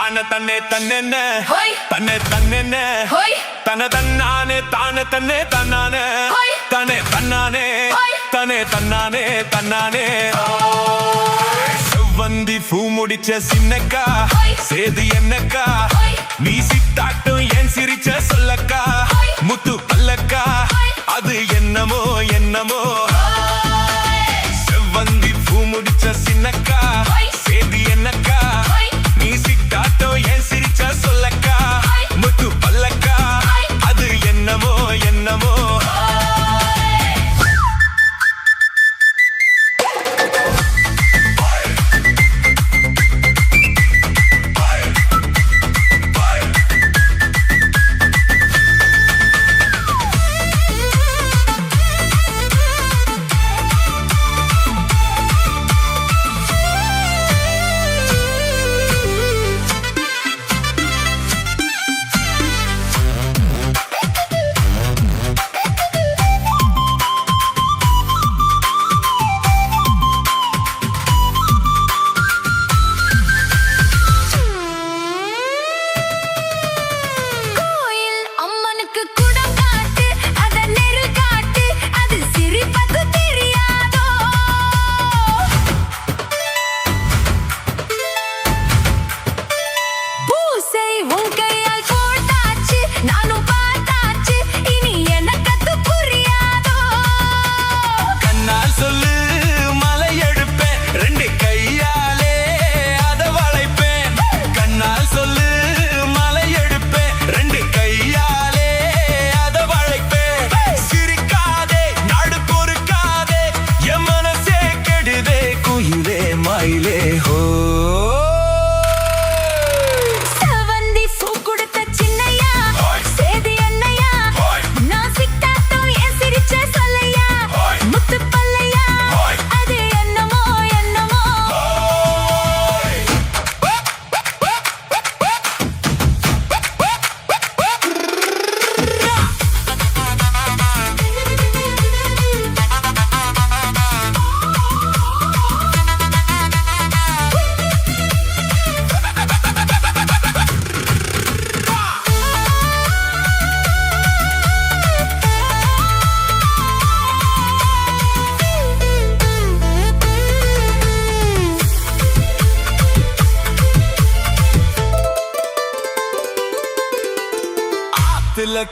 தான தன்னே தன்னென்ன தன்னே தன்னென்ன தன தன்னானே தான தன்னே தன்னானே தனே தன்னானே தனே தன்னானே தன்னானே செவ்வந்தி பூ முடிச்ச சின்னக்கா சேது என்னக்கா நீ சித்தாட்டும் ஏன் சிரிச்ச சொல்லக்கா முத்து பல்லக்கா அது என்னமோ என்னமோ செவ்வந்தி பூ முடிச்ச சின்னக்கா சேது என்னக்கா நீ சித்தாட்டும் ஏன் சிரிச்ச சொல்லக்கா முத்து பல்லக்கா அது என்னமோ என்னமோ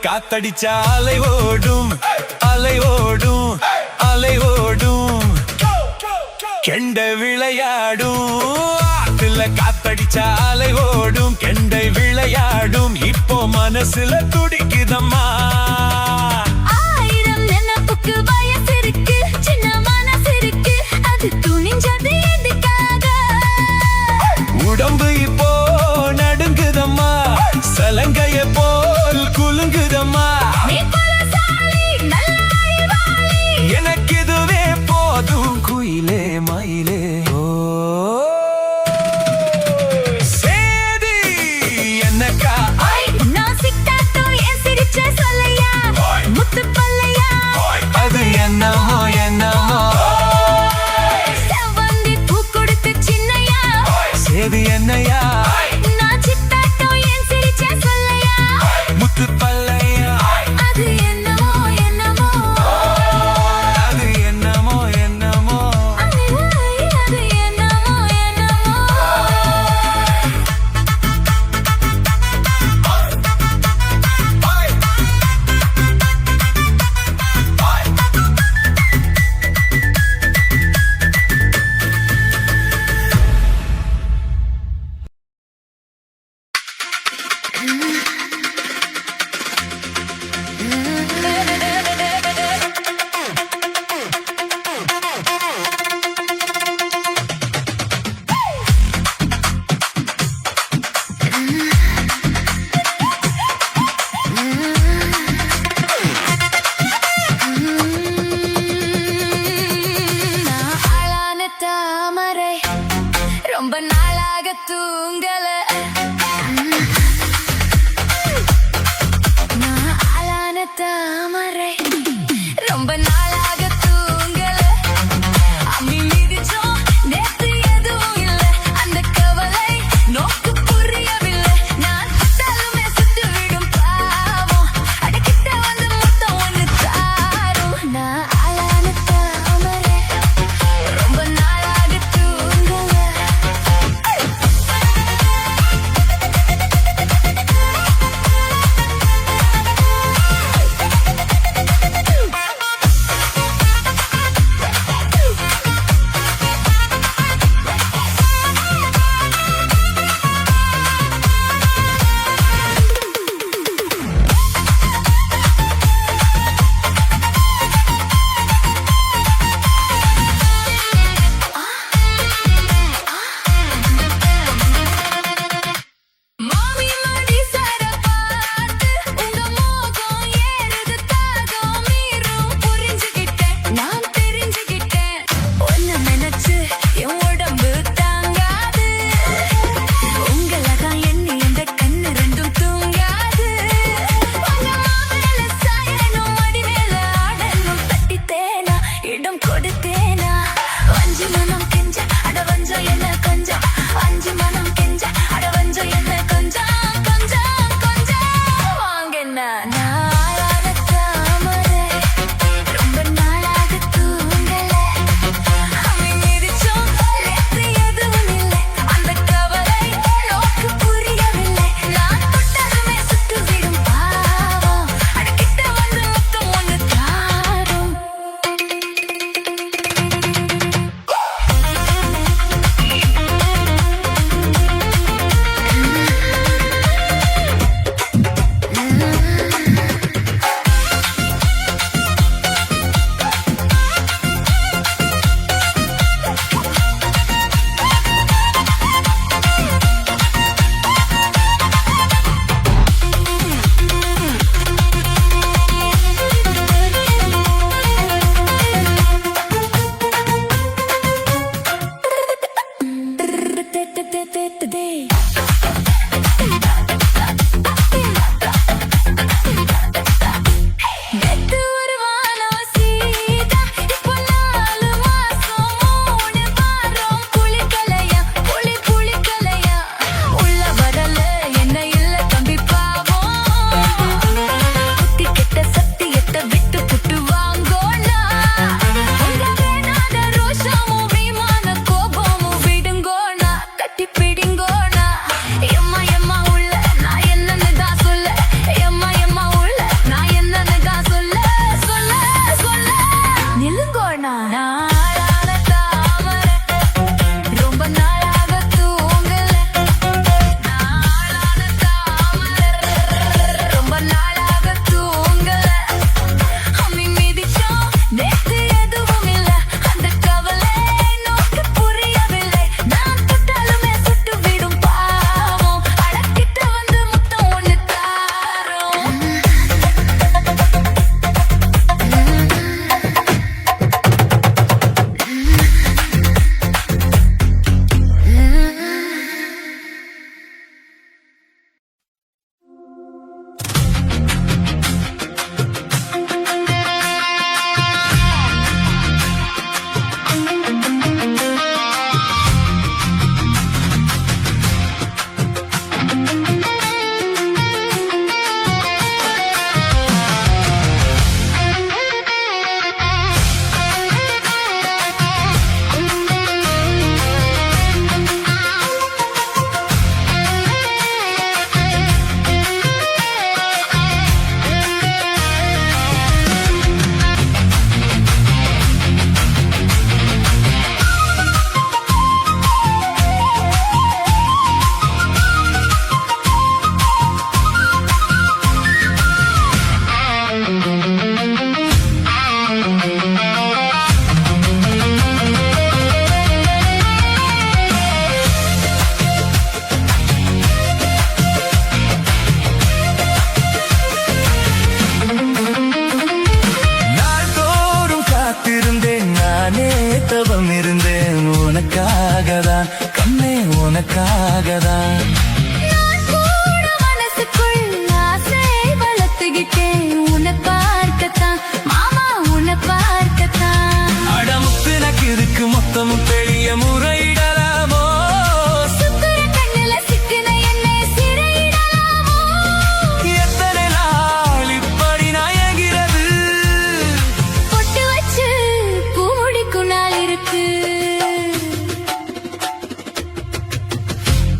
காத்தடிச்சா அலை ஓடும் அலை ஓடும் அலை ஓடும் கெண்டை விளையாடும் ஆத்துல காத்தடிச்சா அலை ஓடும் கெண்டை விளையாடும் இப்போ மனசுல துடிக்குதம்மா ஆயிரம் நினைப்புக்கு வயசு இருக்கு சின்ன மனசு இருக்கு அது துணிஞ்சது எதுக்காக உடம்பு இப்போ நடுங்குதம்மா சலங்கைய போல் குலுங்குதம்மா எனக்கு இதுவே போதும் குயிலே மயிலே சேதி என்னக்கா நான் சித்தாட்டம் ஏன் சிரிச்ச சொல்லையா முத்து பல்லையா அது என்னமோ என்னமோ செவ்வந்தி பூ கொடுத்த சின்னையா சேதி என்னையா நான் சித்தாட்டம் ஏன் சிரிச்ச சொல்லையா முத்து பல்லையா அது என்னமோ என்னமோ அது என்னமோ என்னமோ அது என்னமோ என்னமோ ரொம்ப நாளாக தூங்கல நான் ஆளான தாமரை ரொம்ப நாளாக தூங்கல அம்மி மிதிச்சோம் நேத்து எதுவும் இல்ல அந்த கவலை நோக்கு புரியவில்லை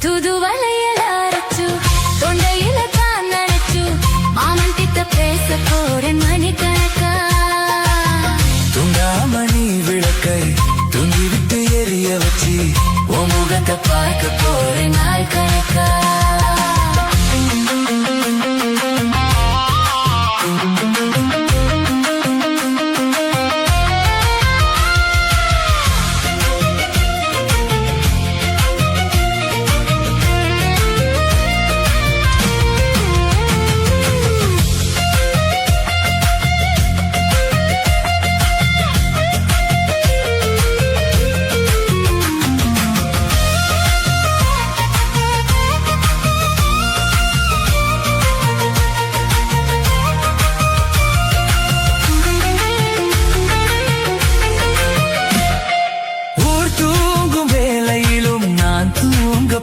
தூதுவளையல் அரைச்சு தொண்டையில தான் நனைச்சு மாமன் கிட்ட பேச போறேன் மணிக்கணக்கா. துண்டாமணி விளக்கை தூங்கி விட்டு எரிய வச்சு உன் முகத்தை பார்க்க போறேன் நாள் கணக்கா.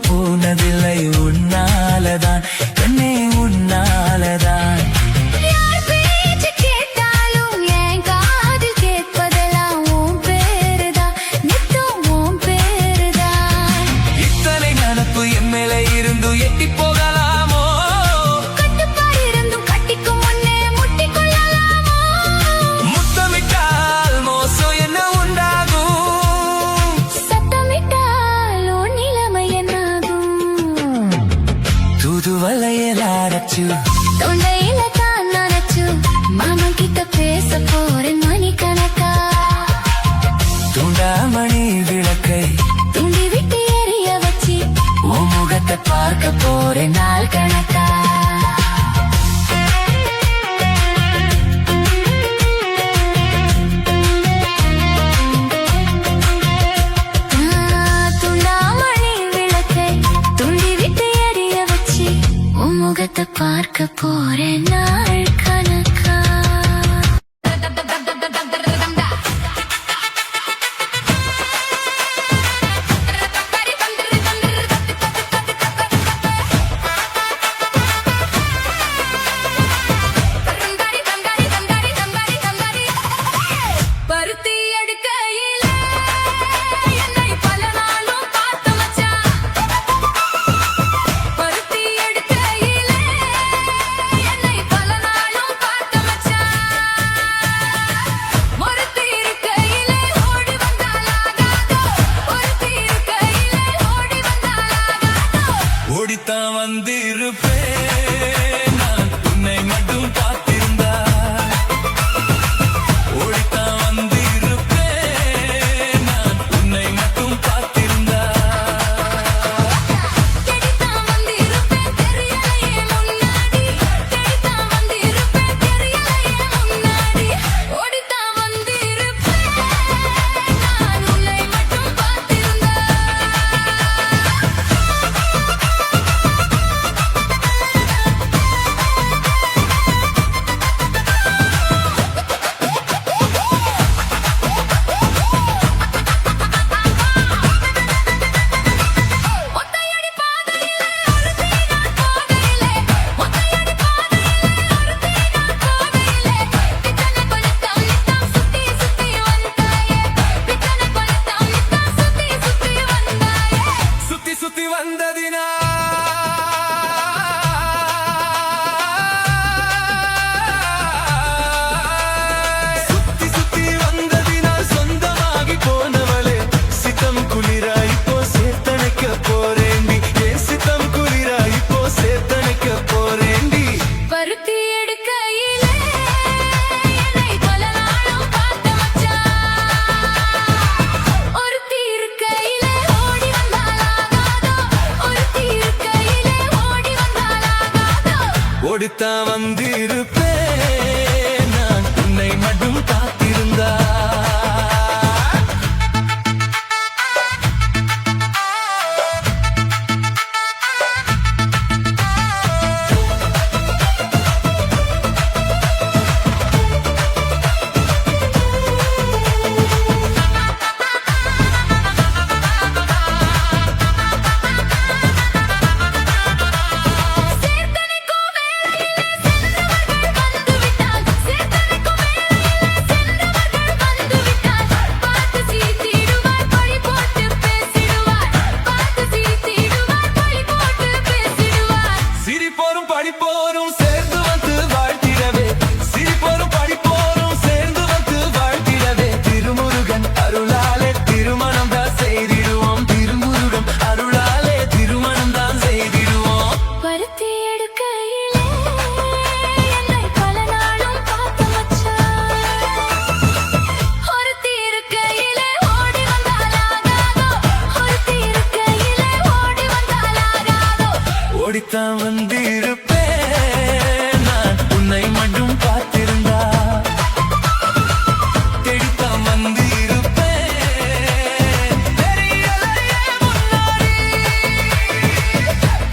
போனதில்லை உன்னாலதான் கண்ணே உன்னாலதான். யார் பேச்சு கேட்டாலும் என் காதில் கேட்பதெல்லாம் உன் பேருதான் நித்தம் உன் பேருதான். இத்தனை நினப்பு என் மேல இருந்து எட்டி போகலாமோ? கட்டுப்பாடு இருந்தும் கட்டிக்கும் முன்னே முட்டிக்கொள்ளலாமோ? முத்தமிட்டால் மோசம் என்ன உண்டாகும்? சத்தமிட்டால் உன் நிலைமை என்னாகும்? தூதுவளையல் அரைச்சு தொண்டையில தான் நனைச்சு மாமன் கிட்ட பேச போறேன் மணிக்கணக்கா. துண்டாமணி விளக்கை தூண்டி விட்டு எரிய வச்சு உன் முகத்தை பார்க்க போறேன் நாள் கணக்கா. துண்டாமணி விளக்கை தூண்டி விட்டு எரிய வச்சு உன் முகத்தை பார்க்க போறேன் நாள் கணக்கா. பருத்தி எடுக்கையிலே என்னை பல நாளும் பார்த்த மச்சான். பருத்தி எடுக்கையிலே என்னை பல நாளும் பார்த்த மச்சான். ஒருத்தி இருக்கையிலே ஓடி வந்தாலாகாதோ, ஒருத்தி இருக்கையிலே ஓடி வந்தாலாகாதோ. ஓடித்தான் வந்திருப்பேன் நான் உன்னை மட்டும் பார்த்திருந்தா. ஓடித்தான் வந்திருப்பேன் நான் உன்னை மட்டும் பார்த்திருந்தா. தேடித்தான் வந்திருப்பேன் தெரியலையே முன்னாடி, தேடித்தான் வந்திருப்பேன் தெரியலையே முன்னாடி. ஓடித்தான் வந்திருப்பேன் நான் உன்னை மட்டும் பார்த்திருந்தா. ஒத்தையடி பாதையிலே ஒருத்தி நான் போகையிலே, ஒத்தையடி பாதையிலே ஒருத்தி நான் போகையிலே. பித்தனை கொளுத்தாம் நித்தம் சுத்தி சுத்தி வந்தாயே, பித்தனை கொளுத்தாம் நித்தம் சுத்தி சுத்தி வந்தாயே. சுத்தி சுத்தி வந்ததினா சுத்தி சுத்தி வந்ததினால் சொந்தமாகி போனவளே, சித்தம் குளிராய் இப்போ சேர்த்தணைக்க போறேண்டி. என் சித்தம் குளிராய் இப்போ சேர்த்தணைக்க போறேண்டி. பருத்தி எடுக்கையிலே என்னை பல நாளும் பார்த்த மச்சான். ஒருத்தி இருக்கையிலே ஓடி வந்தாலாகாதோ, ஒருத்தி இருக்கையிலே ஓடி வந்தாலாகாதோ. ஓடித்தான் வந்திருப்பேன் நான் உன்னை மட்டும் காத்திருந்தா. சேர்த்தனைக்கும் வேளையிலே சென்றவர்கள் வந்துவிட்டால், சேர்த்தனைக்கும் வேளையிலே சென்றவர்கள் வந்துவிட்டால். ஓடித்தான் வந்திருப்பேன் நான் உன்னை மட்டும் பார்த்திருந்தா தேடித்தான் வந்திருப்பேன் தெரியலையே முன்னாடி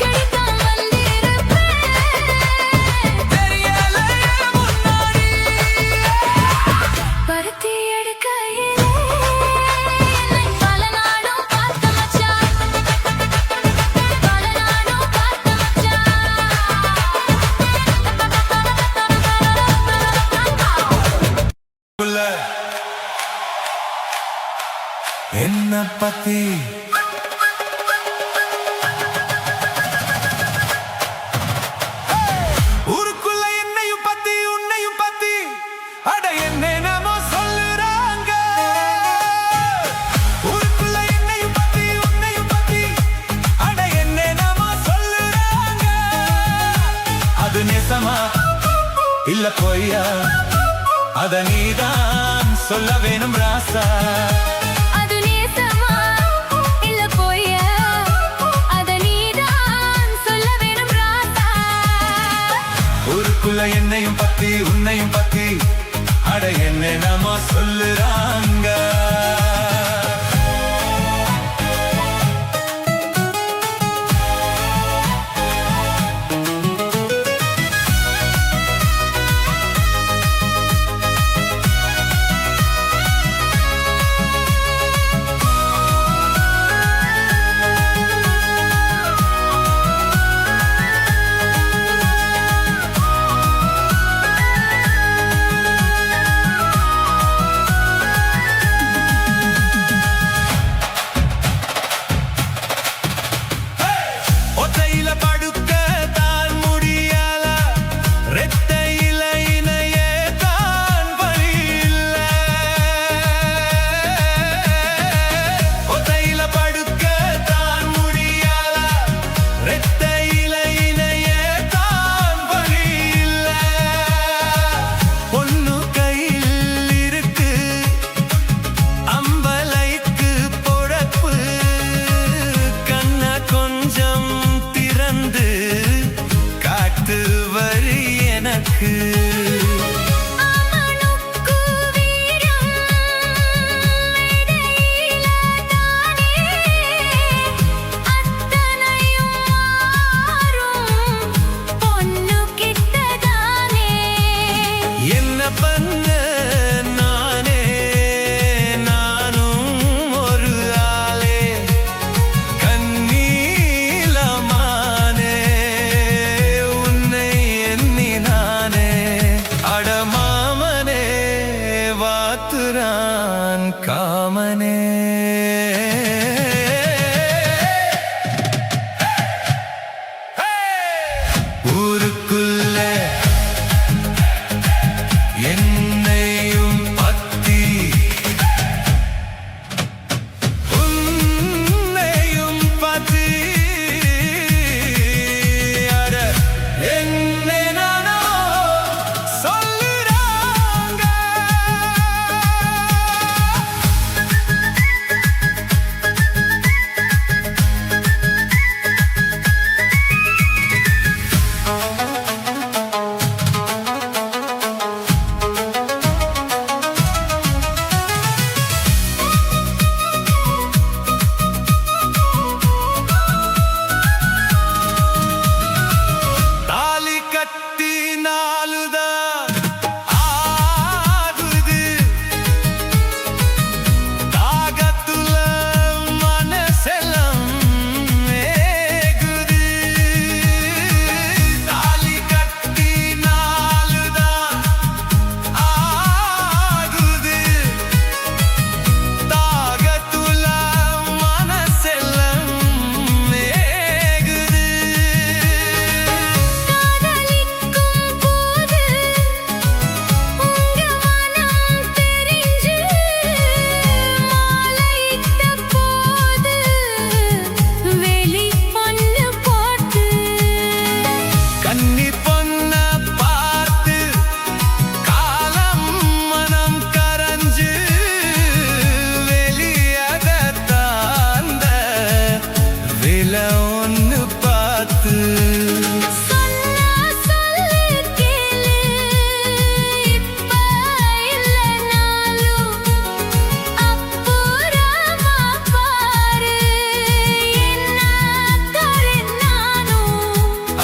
கிடைத்தான் வந்திருப்பேன் தெரியலையே முன்னாடி பருத்தி எடுக்கையிலே என்னை பல நாடும் பார்த்த மச்சான் பல நாடும் பார்த்த மச்சான் என்ன பத்தி ஊருக்குள்ள என்னையும் பத்தி உன்னையும் பத்தி அட என்னமோ சொல்லுறாங்க ஊருக்குள்ள என்னையும் பத்தி உன்னையும் பத்தி அட என்னமோ சொல்லுறாங்க அது நேசமா இல்ல பொய்யா அத நீதான் சொல்ல வேணும் ராசா அது நேசமா இல்ல பொய்யா அத நீதான் சொல்ல வேணும் ராசா ஊருக்குள்ள என்னையும் பத்தி உன்னையும் பத்தி அட என்னமோ சொல்லுறாங்க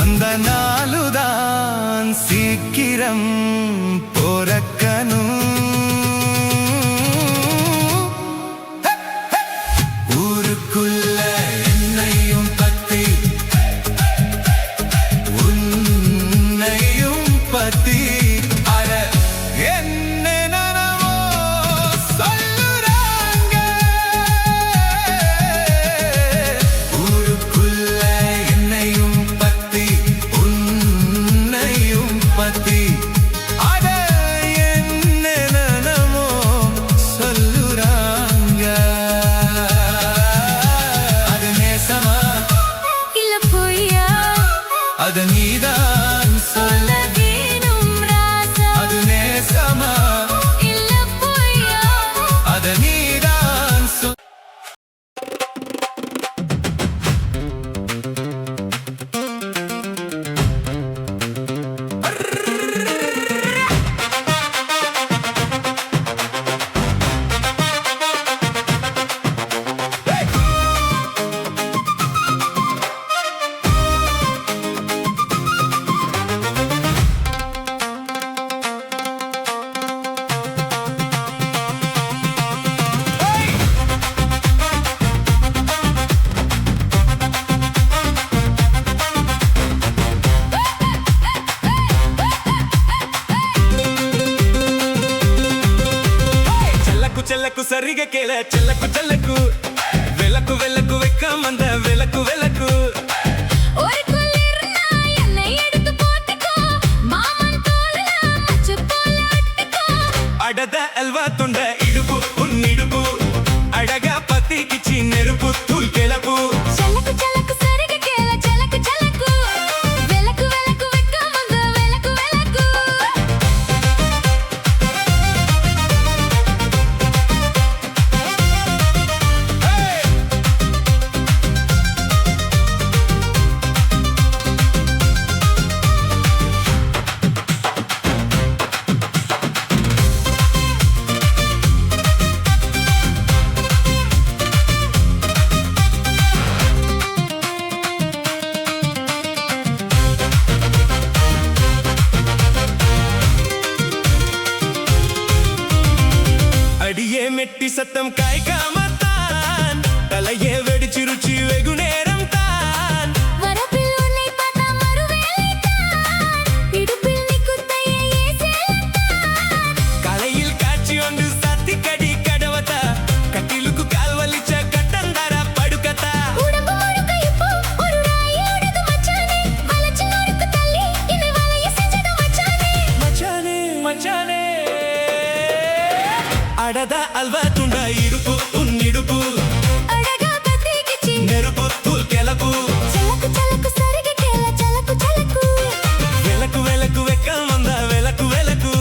அந்த நாளுதான் சீக்கிரம் பொறக்கணும். ஊருக்குள்ள என்னையும் பத்தி உன்னையும் பத்தி அட என்னென்னவோ சொல்லுறாங்க. ஊருக்குள்ள என்னையும் பத்தி உன்னையும் பத்தி அட என்னென்னவோ சொல்லுறாங்க. அது நேசமா இல்ல பொய்யா அது நீதான் சொல்ல. வேணும் ராசா அது நேசமா இல்ல பொய்யா அது நீதான் சொல். చెల్లకు చెల్లకు సరిగా కేళ చెల్లకు చెల్లకు వెలకు వెలకు వెక్కమంద వెలకు వెలకు ஒரு குளிர்னா என்னை எடுத்து போட்டுக்கோ மாமன் தோல்ல மச்சு போல அட்டுக்கோ అడద అల్వా తొండ ఇడుపు ఉన్నిడుపు అడగా పతికిచి నెరుపు తూల్కెలపు చలకు చలకు సరిగా కేల చలకు చలకు వెలకు వెలకు వెక్కమంద వెలకు వెలకు அடியே மெட்டி சத்தம் காய்க்காமத்தான் தலையே வெடிச்சு ருச்சி வெகு நேரம் தான். வரப்பில் உன்னை பார்த்தா மறுவேளைத்தான் இடுப்பில் நீ குத்தையே ஏசேலத்தான் கலையில் காட்சி ஒன்று சத்தி கடி கடவதா கட்டிலுக்கு கால் வலிச்ச கட்டந்தார படுக்கத்தா. உடம்பு முழுக்க இப்போ ஒரு ராயோடது மச்சானே வளைச்சு நொறுக்கு தள்ளி என்னை வளைய செஞ்சது மச்சானே மச்சானே மச்சானே அடத அல்வா துண்ட இடுப்பு உன்னிடுப்பு அழகா பத்திக்கிச்சி நெருப்பு தூள்கெலப்பு చలకు చలకు సరిగా కేల చలకు చలకు వెలకు వెలకు వెక్కమంద వెలకు వెలకు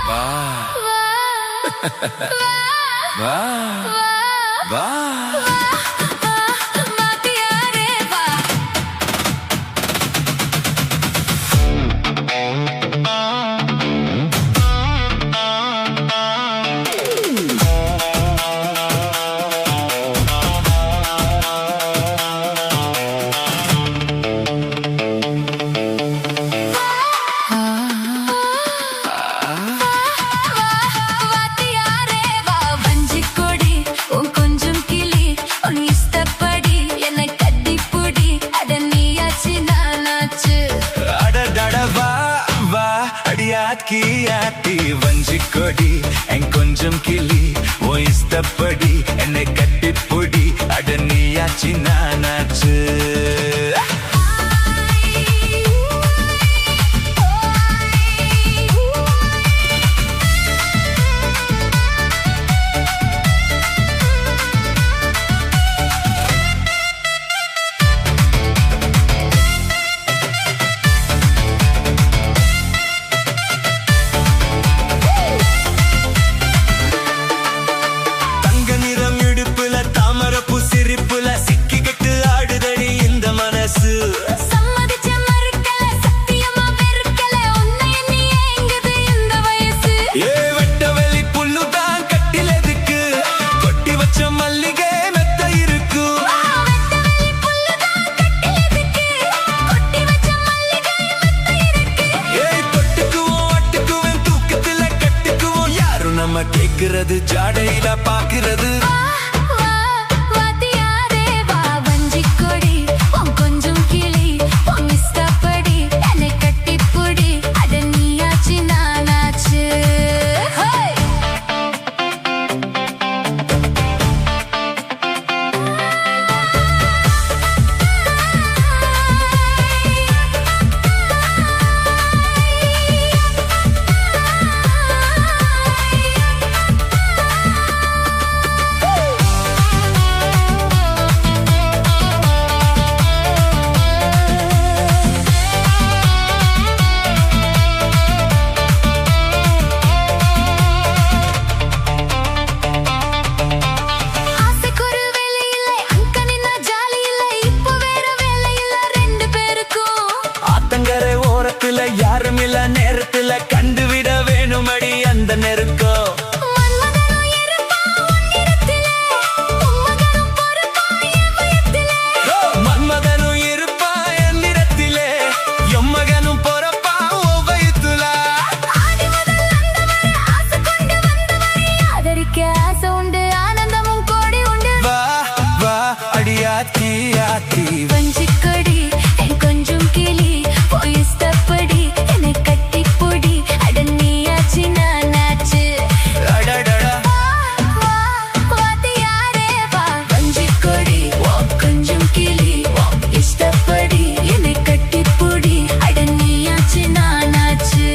வா வா வா மாத்தியாரே வா வாத்தியாரே வா வஞ்சி கொடி உன் கொஞ்சம் கிளி உன் இஷ்டப்படி என்னை கட்டிப்புடி அட நீயாச்சு நானாச்சு அடடட வா வா அடியாக்கி ஆட்டி வஞ்சி கொடி என் கொஞ்சம் கிளி ஓ இஷ்டப்படி என்னை கட்டிப்புடி அட நீயா ஆச்சு நானாச்சு சம்மதிச்ச மறுக்கல சத்தியமா வெறுக்கல உன்னை எண்ணி ஏங்குது இந்த வயசு ஏ வெட்டவெளி புல்லுதான் கட்டிலதுக்கு கொட்டி வச்ச மல்லிகை மெத்த இருக்கு வெட்டவெளி புல்லுதான் கட்டிலதுக்கு கொட்டி வச்ச மல்லிகை மெத்த இருக்கு ஏய் தொட்டுக்குவோம் அட்டுக்குவேன் தூக்கத்துல கட்டுக்குவோம் யாரும் நம்ம கேக்குறது ஜாடையில பாக்குறது யாரும் இல்ல நேரத்துல கண்டுவிட வேணுமடி அந்த நெருக்கம் மன்மதனும் இருப்பா என் நிறத்திலே எம்மகனும் பொறப்பா உபயத்துல ஆசை உண்டு ஆனந்தமும் கோடி உண்டு வா வா அடியாத்தி ஆத்தி வஞ்சிக்கொடி என் கொஞ்சம் கிளி போயிஸ்தப்படி என்னை கட்டிப்பொடி அட நீயாச்சு நானாச்சு வாத்தியாரே வா வஞ்சிக்கொடி கொஞ்சம் கிளி இஷ்டப்படி என்னை கட்டிப்பொடி அட நீயாச்சு நானாச்சு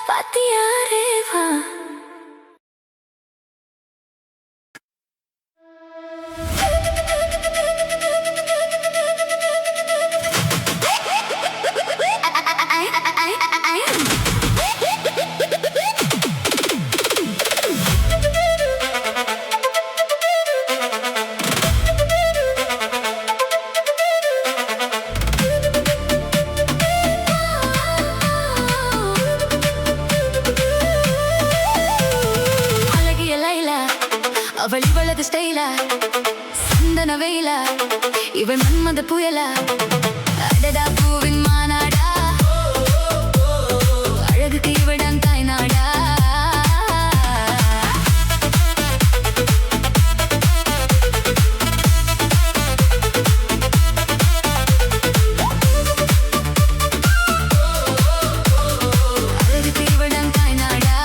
வாத்தியாரே வா அழகிய லைலா அவள் இவளது ஸ்டைலா சந்தன வெயிலா இவள் மன்மத புயலா அடடா பூவின் மாநாடா அழகுக்கு இவள்தான் தாய்நாடா அழகுக்கு இவள்தான் தாய்நாடா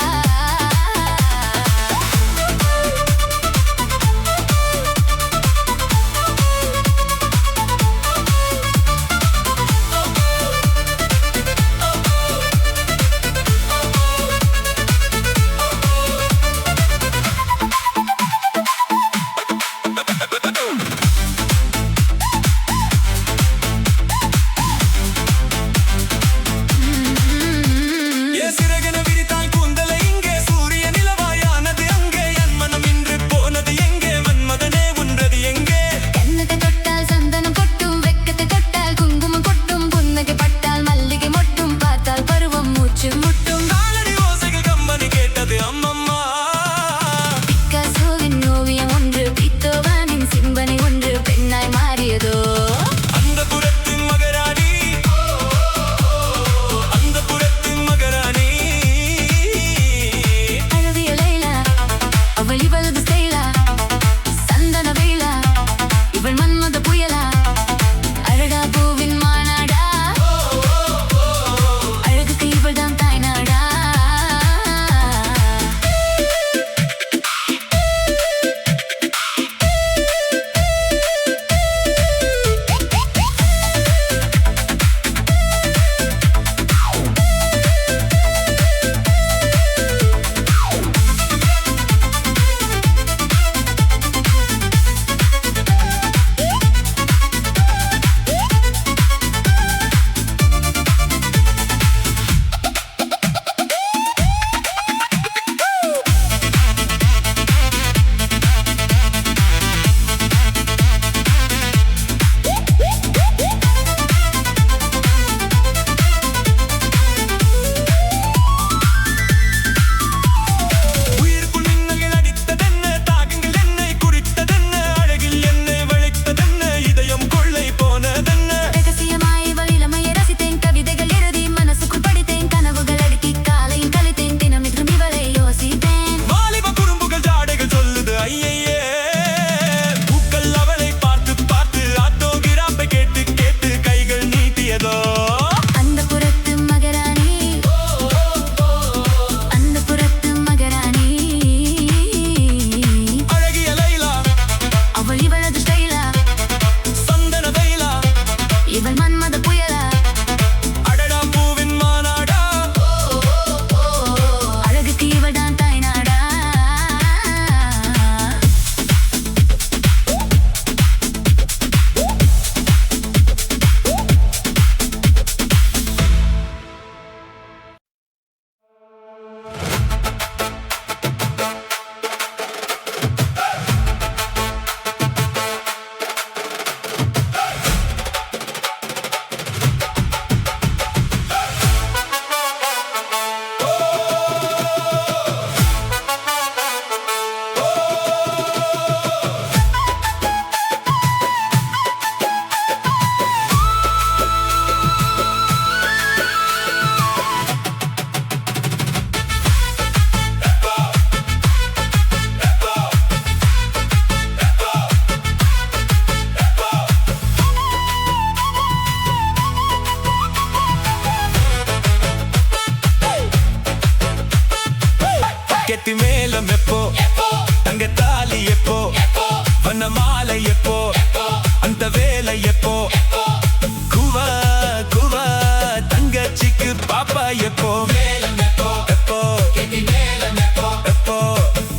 எப்போ எப்போ கெட்டி மேளம் எப்போ எப்போ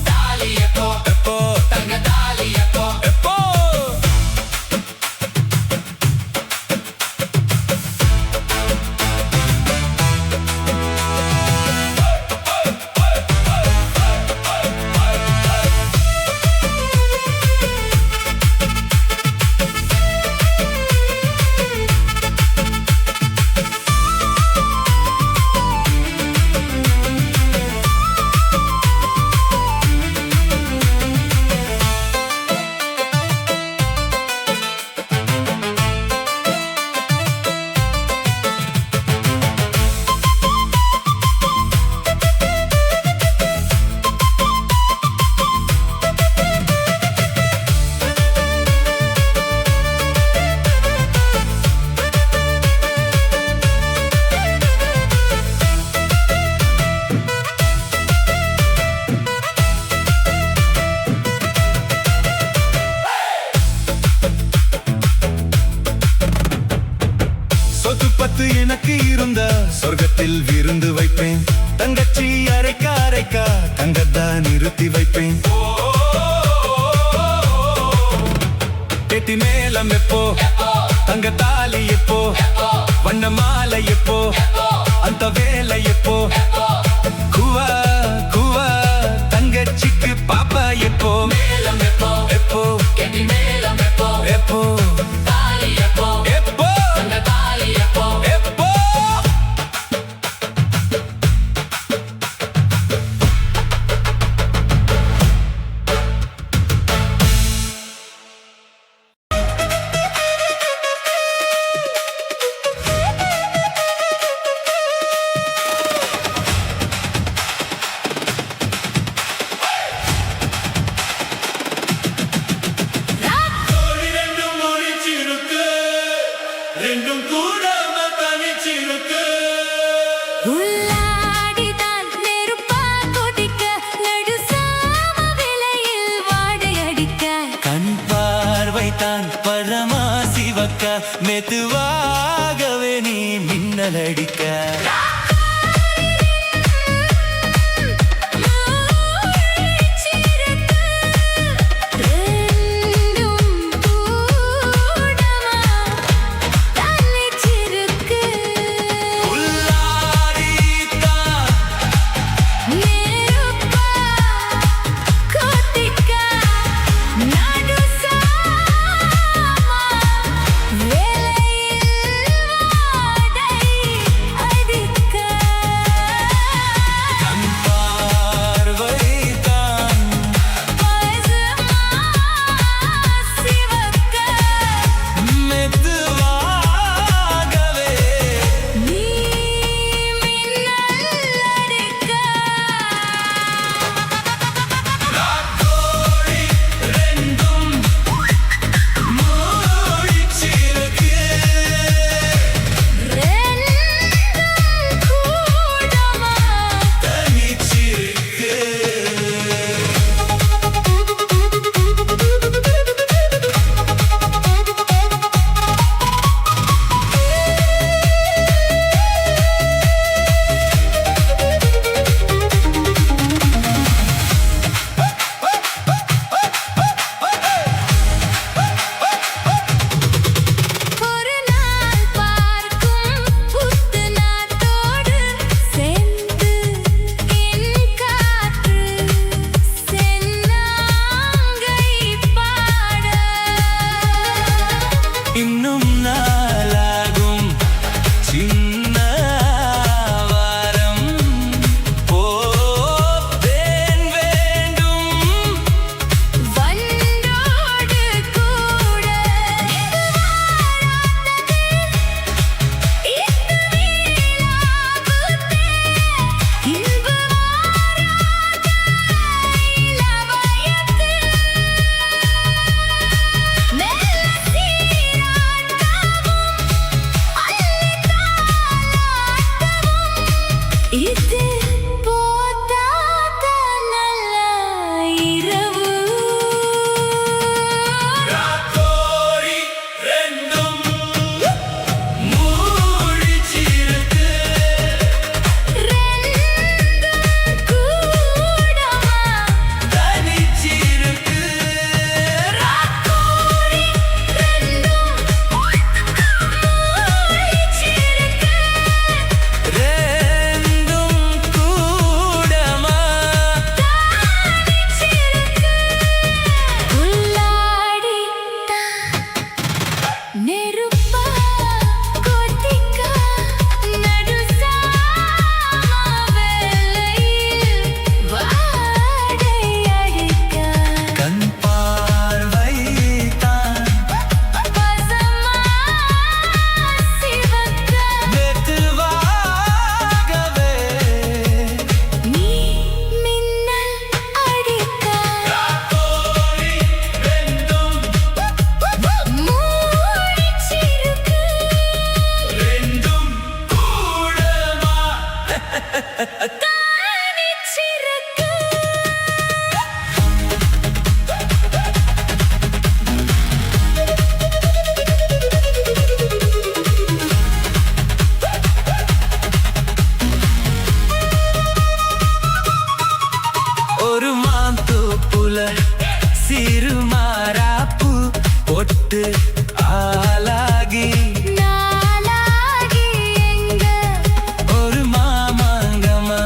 தாலி எப்போ எப்போ தங்க தாலி எப்போ எப்போ சொத்து பத்து எனக்கு இருந்த சொர்க்கத்தில் விருந்து வைப்பேன் தங்கச்சி அரைக்கா அரைக்கா தங்கத்தா நிறுத்தி வைப்பேன் கெட்டி மேளம் எப்போ தங்க தாலி எப்போ வண்ண மாலை எப்போ அந்த வேலை எப்போ குவா குவா தங்கச்சிக்கு பாப்பா எப்போ மேளம் எப்போ எப்போ கெட்டி மேளம் எப்போ எப்போ தாலி எப்போ எப்போ தங்க தாலி எப்போ எப்போ ரெண்டும் கூடாம தனிச்சிருக்கு உள்ளாடிதான் நெருப்பா கொதிக்க நடுசாம விலையில் வாடை அடிக்க கண் பார்வைத்தான் பரமா சிவக்க மெதுவாகவே நீ மின்னல் அடிக்க காணிச்சிருக்கு ஒரு மாந்தோப்புல சிறுமாராப்பு பொட்டு ஆளாகி நாளாகி எங்க ஒரு மாமாங்கமா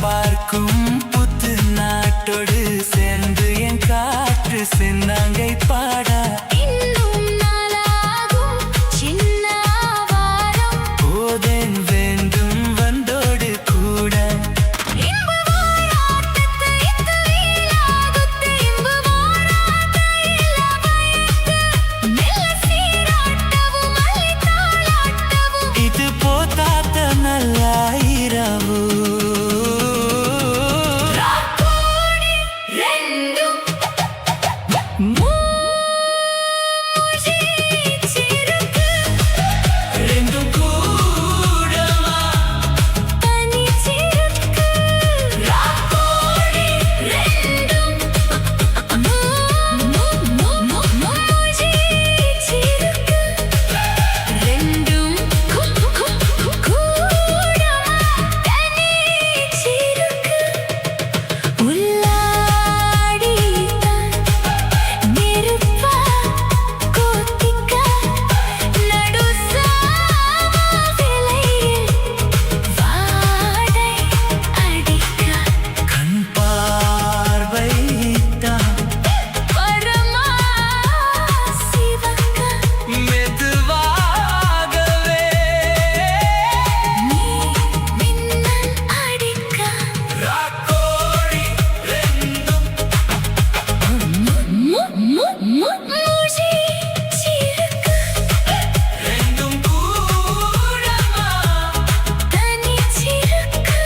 பார்க்கும் புத்து நாட்டோடு சேர்ந்து என் காற்று சின்னங்கை பாட இன்னும் நாளாகும் சின்ன வாரம் போதேன் வேண்டும் வந்தோடு கூட இன்பு வாராட்டத்து இத்து ஈலாகுத்து இன்பு வாராட்ட இளவயத்து மெல்ல சீராட்டவும் மல்லி தாளாட்டவும் இது போதாத நல்ல இரவு ராக்கோடி ரெண்டும் மூசி சிறுக்கு ரெண்டும் கூடமா தனி சிறுக்கு ராக்கோடி ரெண்டும் மூசி சிறுக்கு ரெண்டும் கூடமா தனி சிறுக்கு உள்ளாடித்தான் நெருப்பா கோத்திக்க நடுசாமவிலையில் வாடை அடிக்க கண் பார்வைத்தான் பரமா சிவக்க மெதுவாகவே நீ மின்னல் அடிக்க ராக்கோடி ரெண்டும் மூசி சிறுக்கு ரெண்டும் கூடமா தனி சிறுக்கு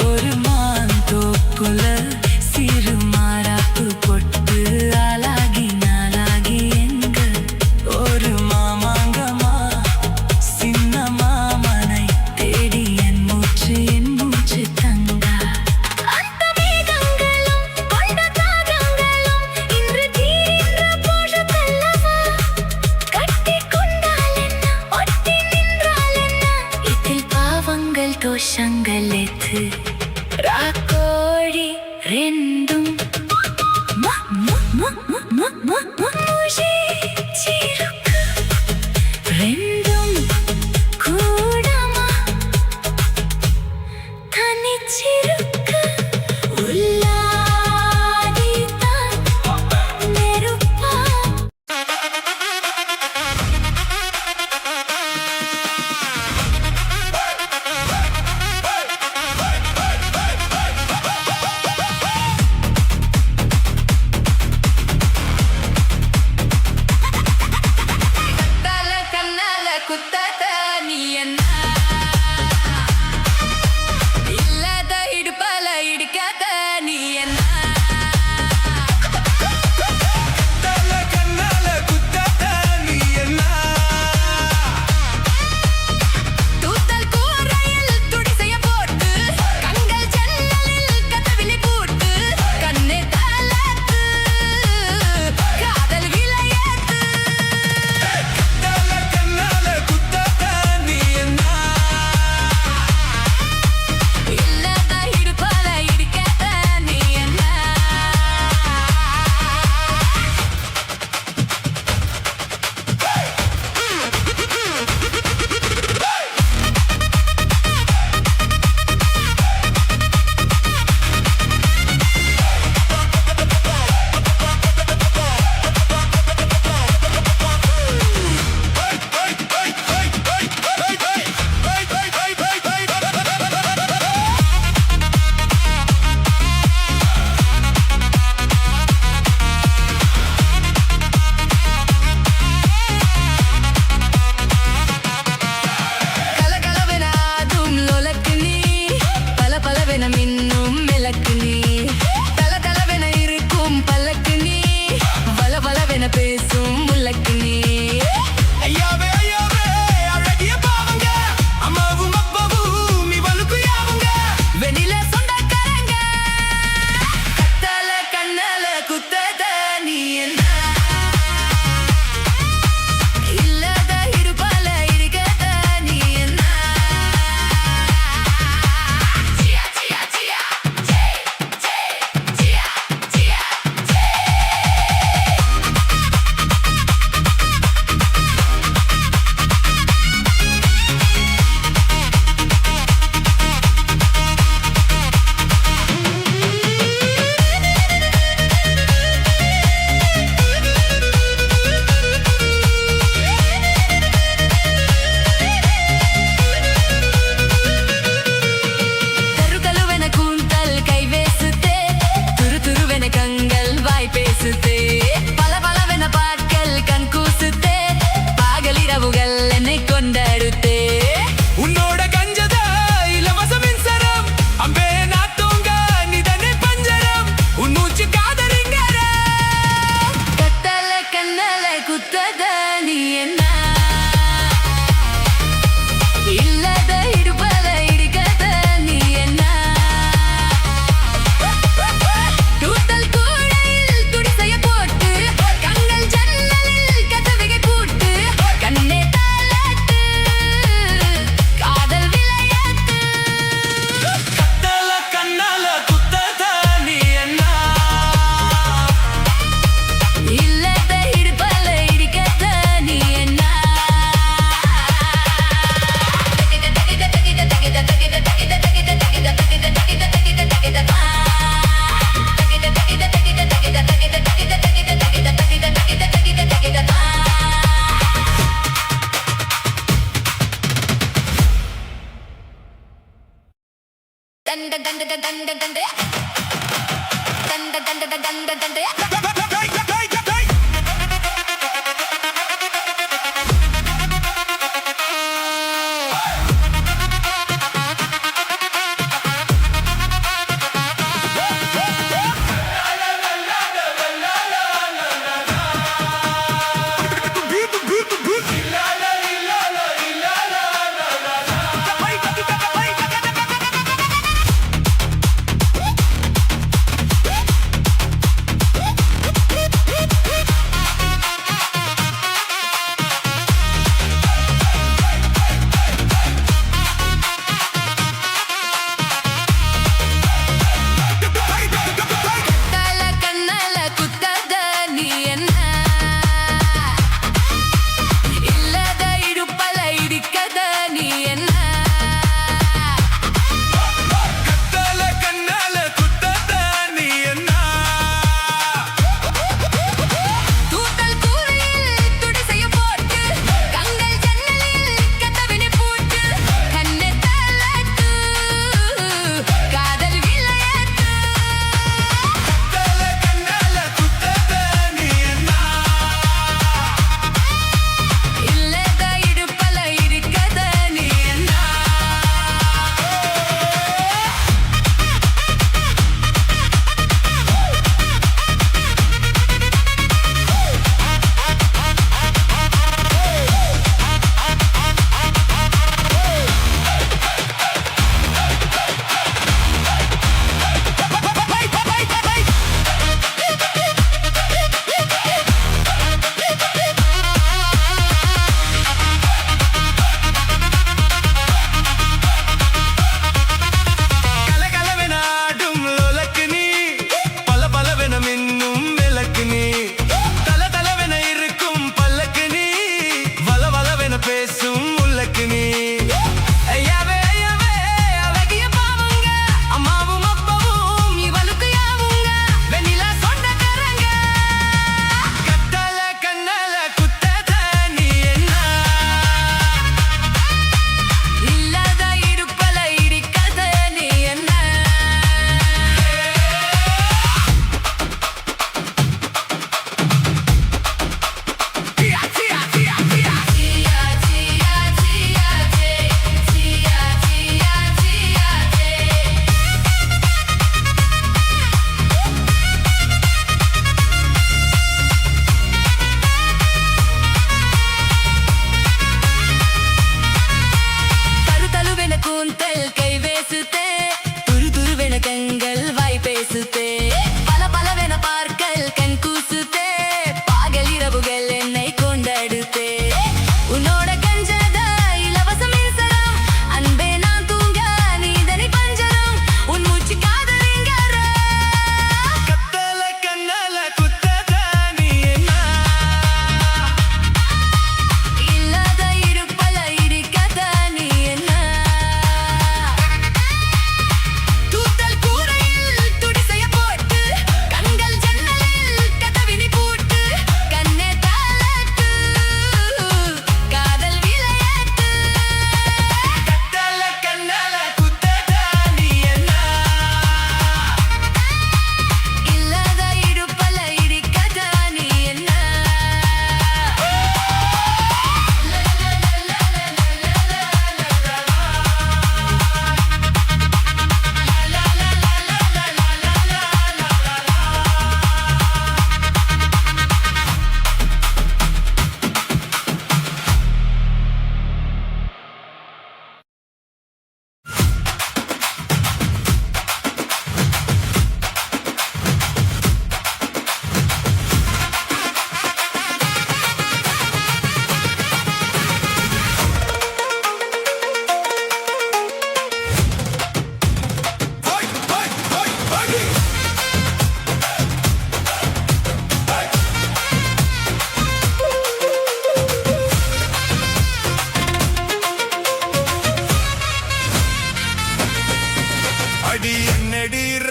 ஒரு மாந்தோப்புல சிறு மாறாப்பு பொட்டு ஆளாகி நாளாகி எங்க ஒரு மாமாங்கமா சின்ன மாமனை தேடி என் மூச்சு தங்கா அந்த மேகங்களும் கொண்ட தாகங்களும் இன்று தீர்ந்த போஷத்தல்லவா கட்டிக் கொண்டால் என்ன ஒட்டி நின்றால் என்ன இதில் பாவங்கள் தோஷங்கள் எது ராக்கோழி ரெண்டும் மூசி சிறுக்கு ரெண்டும் கூடமா தனி சிறுக்கு உள்ளாடித்தான் நெருப்பா தல கண்ணால குத்தாத நீ என்ன இல்லாத இடுப்பால இடிக்காத நீ தண்ட தண்ட தண்ட தண்ட தண்ட தண்ட தண்ட தண்ட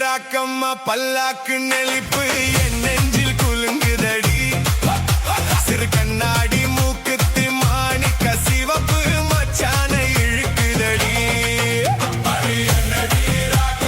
ராக்கம்மா பல்லாக்கு நெளிப்பு என் நெஞ்சில் குலுங்குதடி சிறு கண்ணாடி மூக்குத்தி மாணிக்க சிவப்பு மச்சான இழுக்குதடி அடி என்னடி ராக்க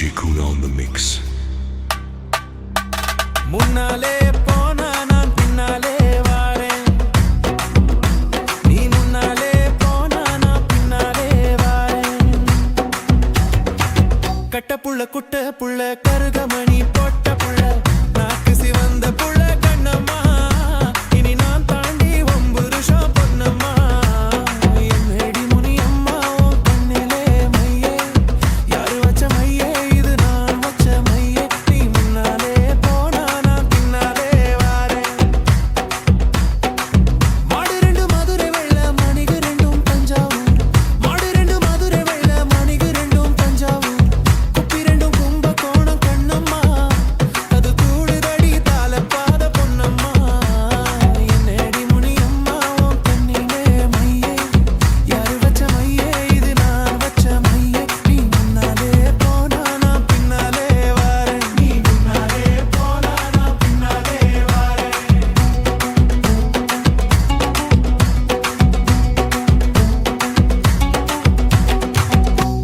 DJ Kun on the mix. முன்னாலே போனா நான் பின்னாலே வாரேன் நீ முன்னாலே போனா நான் பின்னாலே வாரேன் கட்ட புள்ள குட்ட புள்ள கருகமணி போட்ட புள்ள நாக்கு சிவந்த புள்ள கண்ணம்மா இனி நான் தாண்டி ஒம்புருஷம் பொன்னம்மா என் மேடி முனி அம்மா உன் கண்ணிலே மையே யாரு வச்ச மையே இது நான் வச்ச மையே நீ முன்னாலே போனா நான் பின்னாலே வாரேன் மாடு ரெண்டு மதுரை வெள்ள மணிகு ரெண்டும் தஞ்சாவூர் மாடு ரெண்டு மதுரை வெள்ள மணிகு ரெண்டும் தஞ்சாவூர் குப்பி ரெண்டும் கும்பகோணம் கண்ணம்மா அது கூடுதடி தாளப்பாத பொன்னம்மா என் நேடி முனி அம்மா உன் கண்ணிலே மையே யாரு வச்ச மையே இது நான் வச்ச மையே நீ முன்னாலே போனா நான் பின்னாலே வாரேன் நீ முன்னாலே போனா நான் பின்னாலே வாரேன்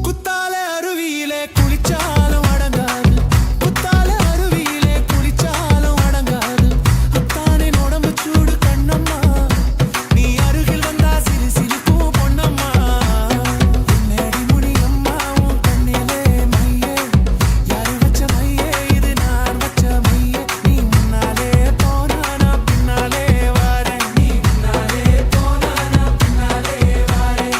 குத்தால அருவியிலே குளிச்சாலும் அடங்காது குத்தால அருவியிலே குளிச்சாலும் அடங்காது அத்தானின் உடம்பு சூடு கண்ணம்மா நீ அருகில் வந்தா சிறு சிரிப்பும் பொன்னம்மா நேடி முனி அம்மா உன் கண்ணிலே மையே யாரு வச்ச மையே இது நான் வச்ச மையே நீ முன்னாலே போனா நான் பின்னாலே வாரேன் நீ முன்னாலே போனா நான் பின்னாலே வாரேன்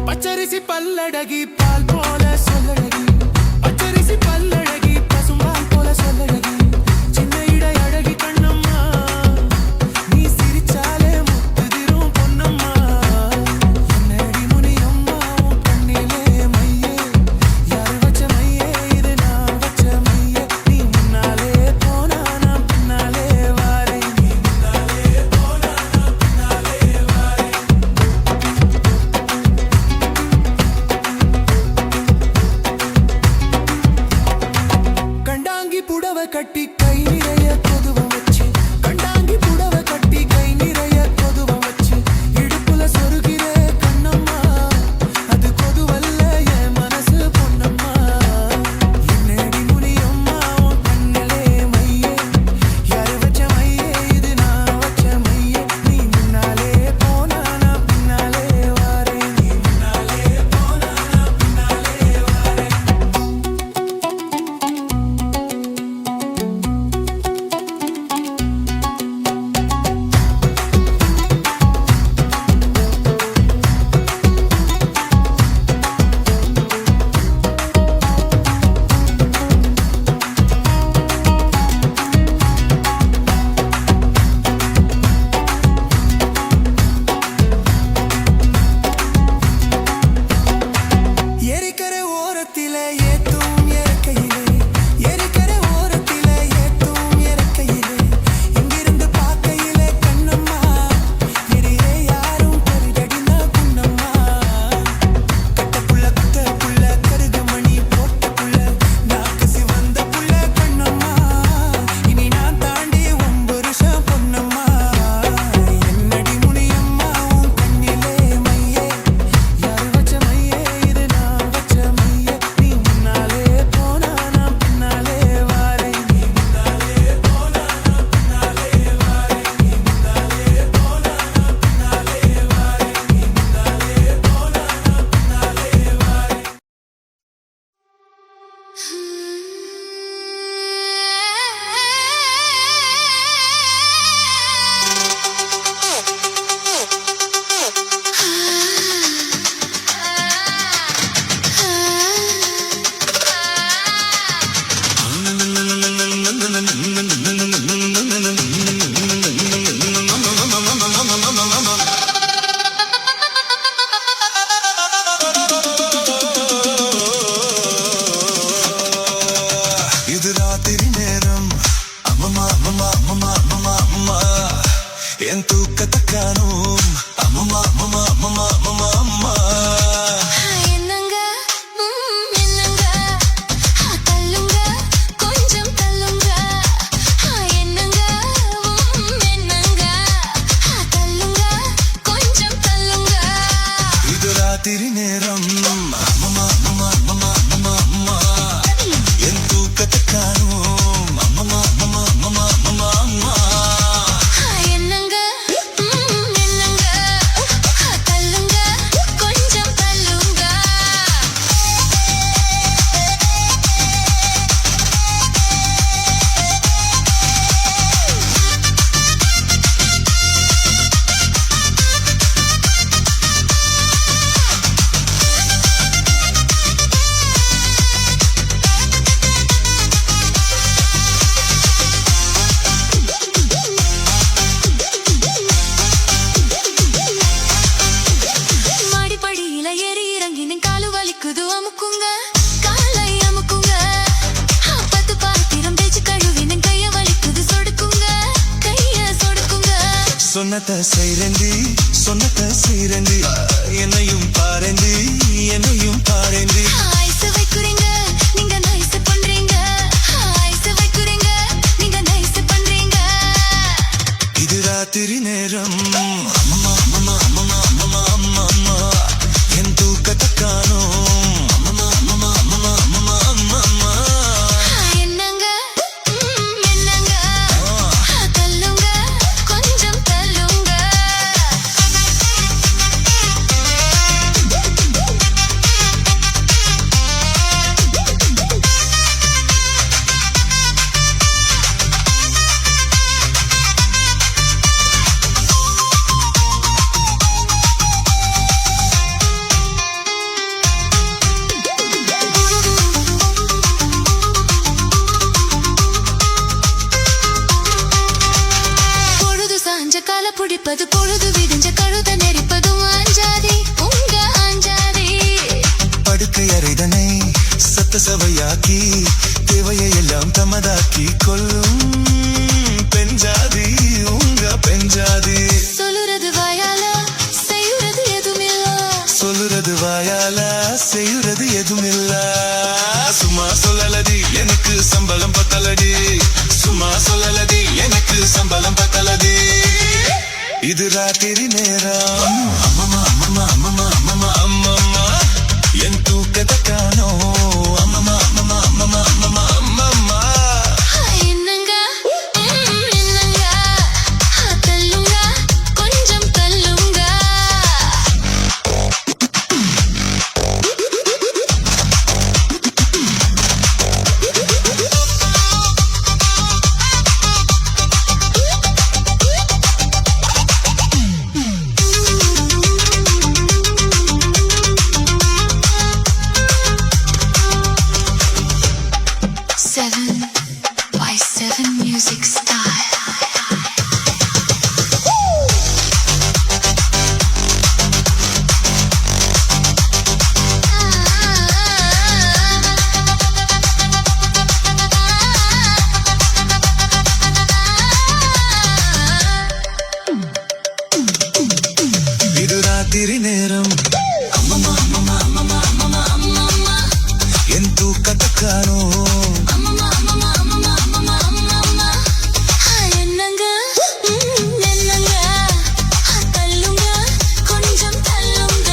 பச்சரிசி பல்லழகி பால் போல சொல்லழகி பச்சரிசி பல்லழகி பசும்பால் போல சொல்லழகி சின்ன இடை அழகி கண்ணம்மா நீ சிரிச்சாலே முத்துதிரும் பொன்னம்மா நேடி முனி அம்மா உன் கண்ணிலே மையே யாரு வச்ச மையே இது நான் வச்ச மையே நீ முன்னாலே போனா நான் பின்னாலே வாரேன் நீ முன்னாலே போனா நான் பின்னாலே வாரேன் ராத்திரி நேரம் அம்மம்மா அம்மம்மா அம்மம்மா அம்மம்மா அம்மா என் தூக்கத்தை காணும் அம்மம்மா அம்மம்மா அம்மம்மா அம்மம்மா அம்மா என்னங்க என்னங்க தள்ளுங்க கொஞ்சம் தள்ளுங்க மாடிப்படியில ஏறி இறங்கி நின் காலு வலிக்குது அமுக்குங்க காலை அமுக்குங்க பத்து பாத்திரம் தேய்ச்சி கழுவி நின் கைய வலிக்குது சொடுக்குங்க கைய சொடுக்குங்க சொன்னத செய்றேண்டி சொன்னத செய்றேண்டி என்னையும் பாரேண்டி என்னையும் பாரேண்டி ஐஸ் வைக்குறீங்க நீங்க நைஸ் பண்றீங்க ஐஸ் வைக்குறீங்க நீங்க நைஸ் பண்றீங்க இது ராத்திரி நேரம் அம்மம்மா அம்மம்மா அம்மம்மா அம்மம்மா அம்மா அம்மா என் தூக்கத்தை காணும் அம்மம்மா அம்மம்மா அம்மம்மா அம்மம்மா அம்மா அம்மா என்னங்க என்னங்க தள்ளுங்க கொஞ்சம் தள்ளுங்க பொழுது சாஞ்ச கால பிடிப்பது பொழுது விடிஞ்ச கழுத நெரிப்பதும் அஞ்சாதி உங்க அஞ்சாதி படுக்கை அறைதனை சத்த சவையாக்கி தேவையை எல்லாம் தமதாக்கி கொள்ளும் பெஞ்சாதி உங்க பெஞ்சாதி சொல்லுறது வாயால செய்யுறது எதுமில்ல சொல்லுறது வாயால செய்யுறது எதுமில்ல சும்மா சொல்லலடி எனக்கு சம்பளம் பத்தலடி சும்மா சொல்லலடி எனக்கு சம்பளம் பத்தலடி இது ராத்திரி நேரம் அம்மம்மா அம்மம்மா அம்மம்மா அம்மம்மா அம்மம்மா என் தூக்கத்தை காணோம் அம்மம்மா அம்மம்மா அம்மம்மா அம்மம்மா அம்மம்மா என்னங்க என்னங்க தள்ளுங்க கொஞ்சம் தள்ளுங்க Seven by seven music style. இது ராத்திரி நேரம் அம்மம்மா அம்மம்மா அம்மம்மா அம்மம்மா அம்மம்மா என் தூக்கத்தை காணோம் அம்மம்மா அம்மம்மா அம்மம்மா அம்மம்மா அம்மம்மா என்னங்க என்னங்க தள்ளுங்க கொஞ்சம் தள்ளுங்க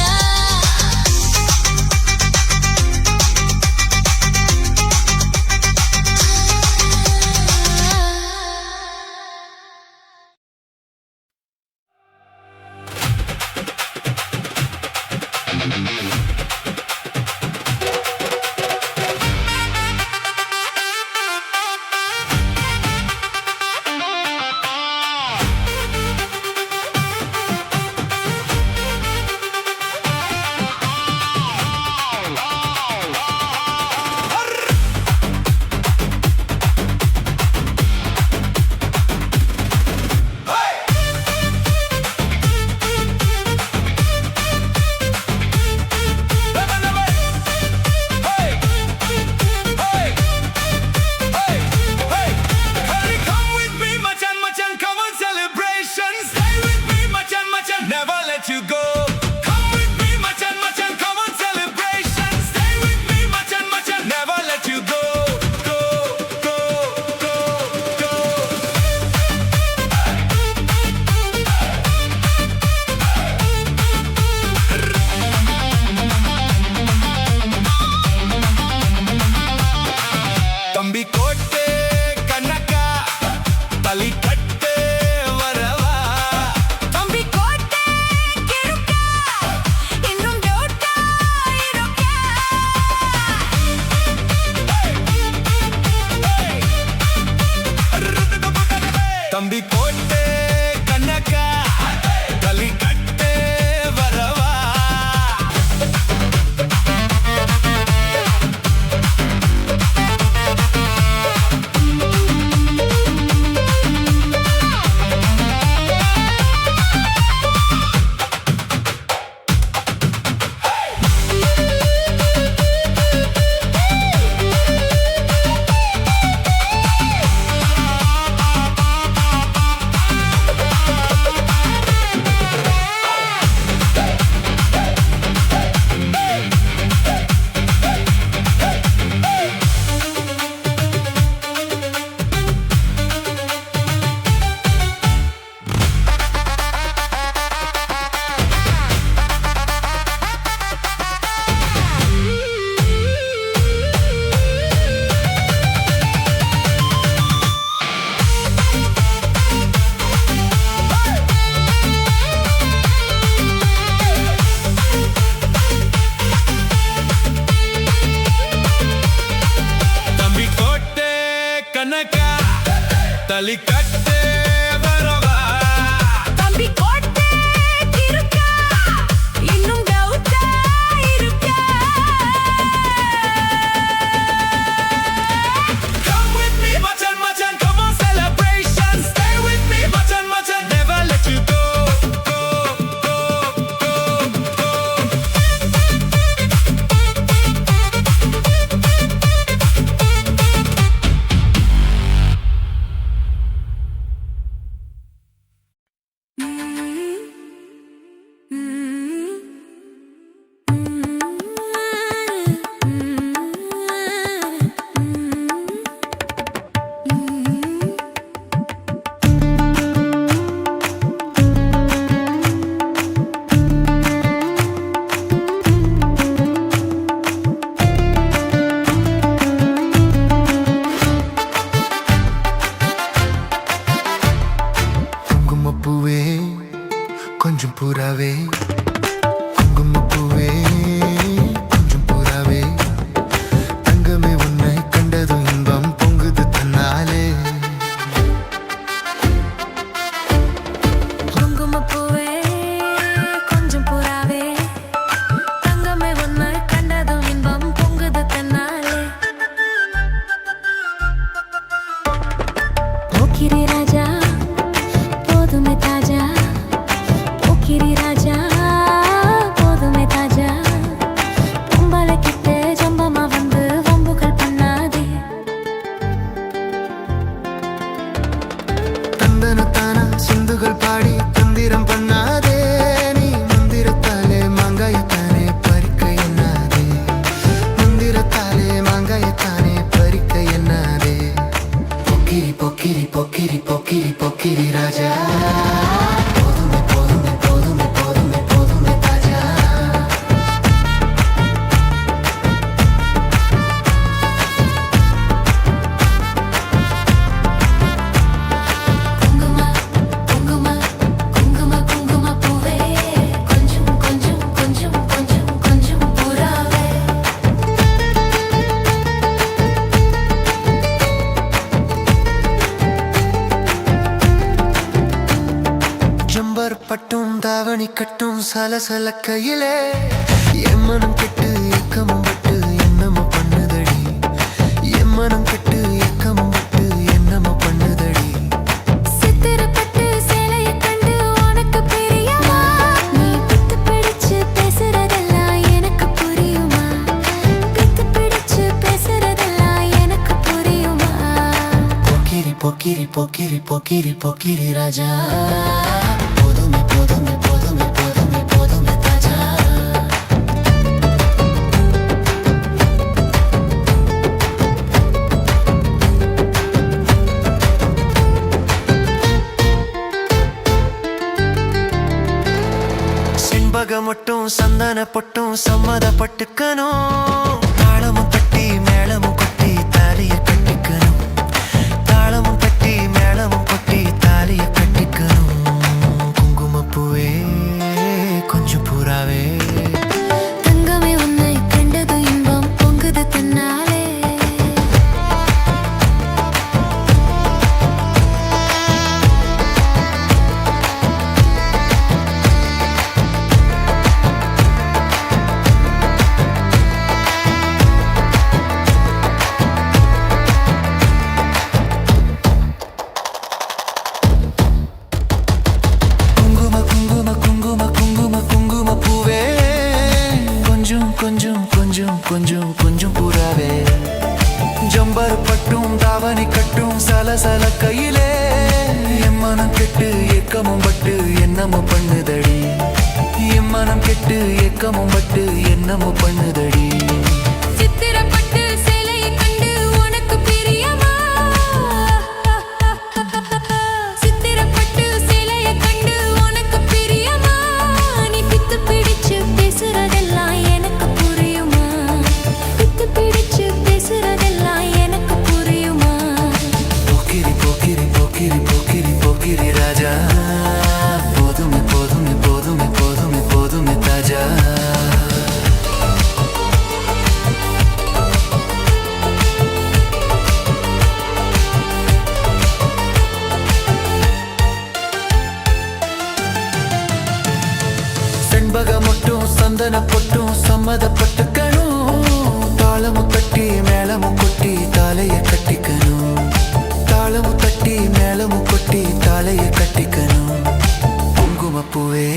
சலசலக்கையிலே என் மனம் கெட்டு ஏக்கமும் பட்டு என்னமோ பண்ணுதடி என் மனம் கெட்டு ஏக்கமும் பட்டு என்னமோ பண்ணுதடி சித்திரப்பட்டு சேலைய கண்டு உனக்கு பிரியமா நீ பித்து பிடிச்சு பேசுறதெல்லாம் எனக்கு புரியுமா பித்து பிடிச்சு பேசுறதெல்லாம் எனக்கு புரியுமா போக்கிரி போக்கிரி போக்கிரி போக்கிரி போக்கிரி ராஜா போதுமே போதுமே போதுமே போதுமே போதுமே தாஜா செண்பகமொட்டும் சந்தன பொட்டும் சம்மதப்பட்டுக்கணும் தாளமும் தட்டி மேளமும் கொட்டி தாலிய கட்டிக்கணும் தாளமும் தட்டி மேளமும் கொட்டி தாலிய கட்டிக்கணும் குங்குமப்பூவே கொஞ்சம் புறாவே தங்கமே உன்னை கண்டது இன்பம் பொங்குது தன்னாலே குங்கும குங்கும குங்கும குங்கும குங்கும பூவே கொஞ்சம் கொஞ்சம் கொஞ்சம் கொஞ்சம் கொஞ்சம் புறாவே ஜம்பர் பட்டும் தாவணி கட்டும் சலசல கையிலே என் மனம் கெட்டு ஏக்கமும் பட்டு என்னமோ பண்ணுதடி என் மனம் கெட்டு ஏக்கமும் பட்டு என்னமோ பண்ணுதடி சித்திரப்பட்டு சேலைய கண்டு உனக்கு பிரியமா சித்திரப்பட்டு சேலைய கண்டு உனக்கு பிரியமா நீ பித்து பிடிச்சு பேசுறதெல்லாம் எனக்கு புரியுமா பித்து பிடிச்சு பேசுறதெல்லாம் எனக்கு புரியுமா போக்கிரி போக்கிரி போக்கிரி போக்கிரி போக்கிரி ராஜா போதுமே போதுமே போதுமே போதுமே போதுமே தாஜா செண்பகமொட்டும் சந்தன பொட்டும் சம்மதப்பட்டுக்கணும் தாளமும் தட்டி மேளமும் கொட்டி தாலைய கட்டிக்கணும் தாளமும் தட்டி மேளமும் கொட்டி தாலைய கட்டிக்கணும் குங்குமப்பூவே